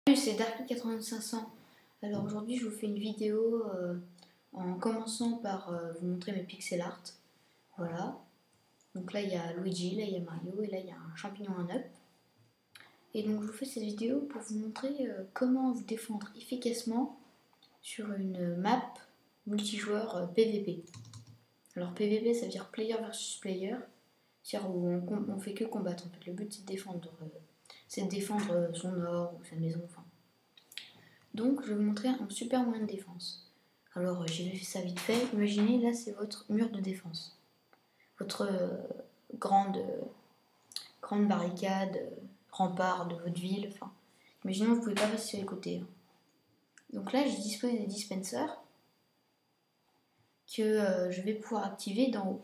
Salut, c'est Darky8500. Alors aujourd'hui je vous fais une vidéo en commençant par vous montrer mes pixel art. Voilà. Donc là il y a Luigi, là il y a Mario et là il y a un champignon 1up. Et donc je vous fais cette vidéo pour vous montrer comment vous défendre efficacement sur une map multijoueur PVP. Alors PVP ça veut dire player versus player. C'est-à-dire où on fait que combattre en fait. Le but c'est de défendre son or ou sa maison, enfin. Donc, je vais vous montrer un super moyen de défense. Alors, j'ai fait ça vite fait. Imaginez, là, c'est votre mur de défense. Votre grande barricade, rempart de votre ville. Enfin, imaginez, vous ne pouvez pas passer sur les côtés. Hein. Donc là, j'ai disposé des dispensers que je vais pouvoir activer d'en haut.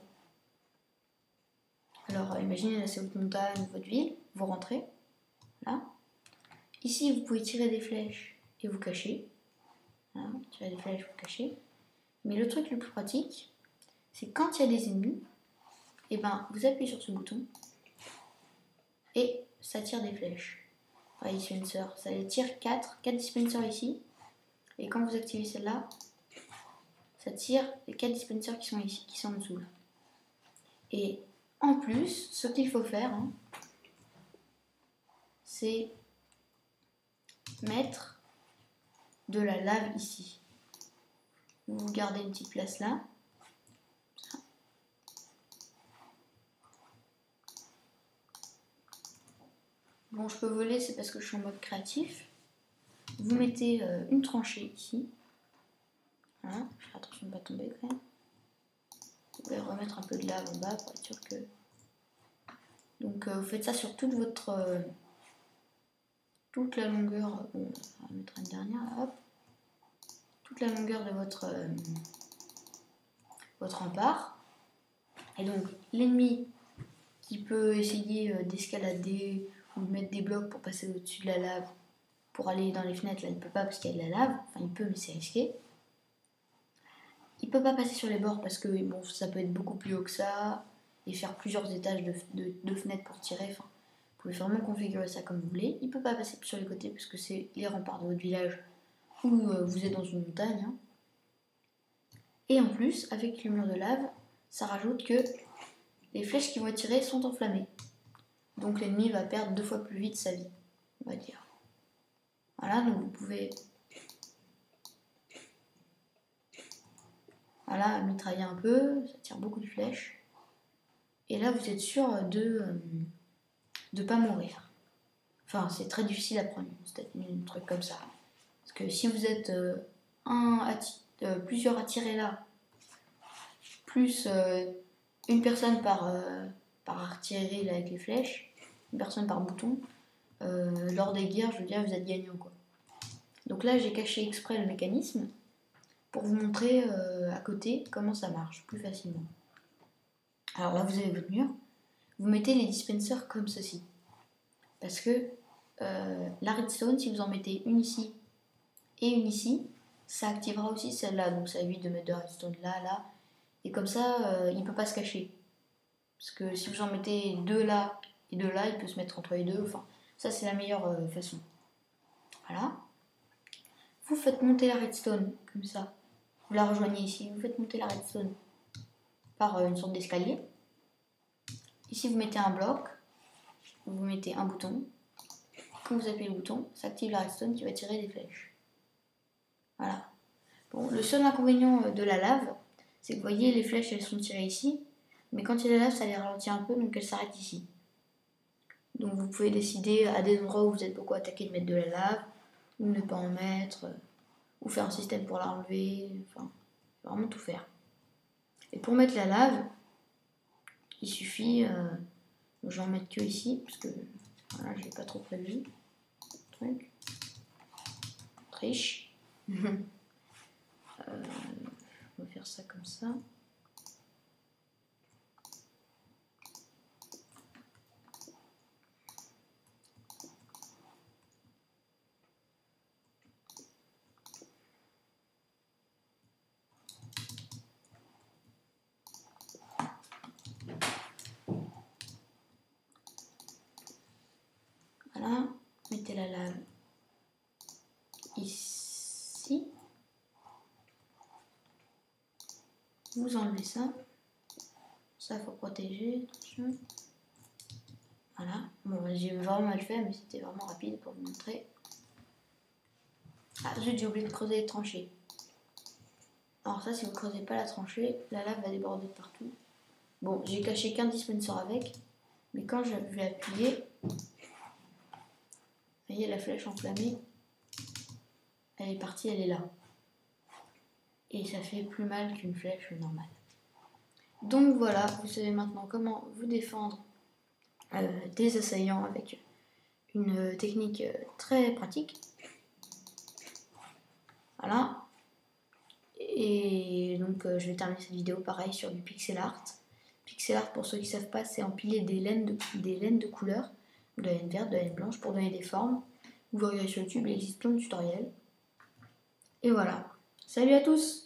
Alors, imaginez, là, c'est votre montagne, votre ville. Vous rentrez, là. Ici, vous pouvez tirer des flèches et vous cacher. Voilà, tirer des flèches, vous cacher. Mais le truc le plus pratique, c'est quand il y a des ennemis, et ben vous appuyez sur ce bouton et ça tire des flèches. Par dispenser, ça tire 4 dispensers ici, et quand vous activez celle-là, ça tire les 4 dispensers qui sont ici, qui sont en dessous. Là. Et en plus, ce qu'il faut faire, hein, c'est mettre de la lave ici. Vous gardez une petite place là. Bon, je peux voler, c'est parce que je suis en mode créatif. Vous mettez une tranchée ici. Voilà, je fais attention de ne pas tomber quand même. Vous pouvez remettre un peu de lave en bas pour être sûr que... Donc vous faites ça sur toute toute la longueur... Bon, on va mettre une dernière là, hop. Toute la longueur de votre rempart. Et donc l'ennemi qui peut essayer d'escalader ou de mettre des blocs pour passer au-dessus de la lave, pour aller dans les fenêtres, là il ne peut pas parce qu'il y a de la lave. Enfin il peut mais c'est risqué. Il peut pas passer sur les bords parce que bon, ça peut être beaucoup plus haut que ça et faire plusieurs étages de fenêtres pour tirer. Enfin, vous pouvez vraiment configurer ça comme vous voulez. Il peut pas passer sur les côtés parce que c'est les remparts de votre village ou vous êtes dans une montagne. Hein. Et en plus, avec le mur de lave, ça rajoute que les flèches qui vont être tirées sont enflammées. Donc l'ennemi va perdre 2 fois plus vite sa vie, on va dire. Voilà, donc vous pouvez... Voilà, mitrailler un peu, ça tire beaucoup de flèches. Et là, vous êtes sûr de pas mourir. Enfin, c'est très difficile à prendre, c'est un truc comme ça. Parce que si vous êtes plusieurs à tirer là, plus une personne par artillerie là, avec les flèches, une personne par bouton, lors des guerres, je veux dire, vous êtes gagnant, quoi. Donc là, j'ai caché exprès le mécanisme pour vous montrer à côté comment ça marche plus facilement. Alors là, vous avez votre mur. Vous mettez les dispensers comme ceci. Parce que la redstone, si vous en mettez une ici et une ici, ça activera aussi celle-là. Donc ça évite de mettre de redstone là, là. Et comme ça, il ne peut pas se cacher. Parce que si vous en mettez 2 là et 2 là, il peut se mettre entre les deux. Enfin, ça c'est la meilleure façon. Voilà. Vous faites monter la redstone comme ça. Vous la rejoignez ici. Vous faites monter la redstone par une sorte d'escalier. Ici, vous mettez un bloc. Vous mettez un bouton. Quand vous appuyez le bouton, ça active la redstone qui va tirer des flèches. Voilà. Bon, le seul inconvénient de la lave, c'est que vous voyez, les flèches, elles sont tirées ici. Mais quand il y a la lave, ça les ralentit un peu, donc elles s'arrêtent ici. Donc vous pouvez décider à des endroits où vous êtes beaucoup attaqué de mettre de la lave, ou ne pas en mettre, ou faire un système pour l'enlever. Enfin, vraiment tout faire. Et pour mettre la lave, il suffit... je vais en mettre que ici, parce que voilà, je l'ai pas trop prévu. Truc. Triche. On va faire ça comme ça. Voilà, mettez la lave ici. Vous enlevez ça. Ça, faut protéger. Attention. Voilà. Bon, j'ai vraiment mal fait, mais c'était vraiment rapide pour vous montrer. Ah, zut, j'ai oublié de creuser les tranchées. Alors ça, si vous ne creusez pas la tranchée, la lave va déborder de partout. Bon, j'ai caché qu'un dispenser avec, mais quand je vais appuyer, vous voyez la flèche enflammée, elle est partie, elle est là. Et ça fait plus mal qu'une flèche normale. Donc voilà, vous savez maintenant comment vous défendre des assaillants avec une technique très pratique. Voilà. Et donc je vais terminer cette vidéo pareil sur du pixel art. Pixel art, pour ceux qui ne savent pas, c'est empiler des laines de couleurs, de la laine verte, de la laine blanche pour donner des formes. Vous verrez sur YouTube, il existe plein de tutoriels. Et voilà. Salut à tous!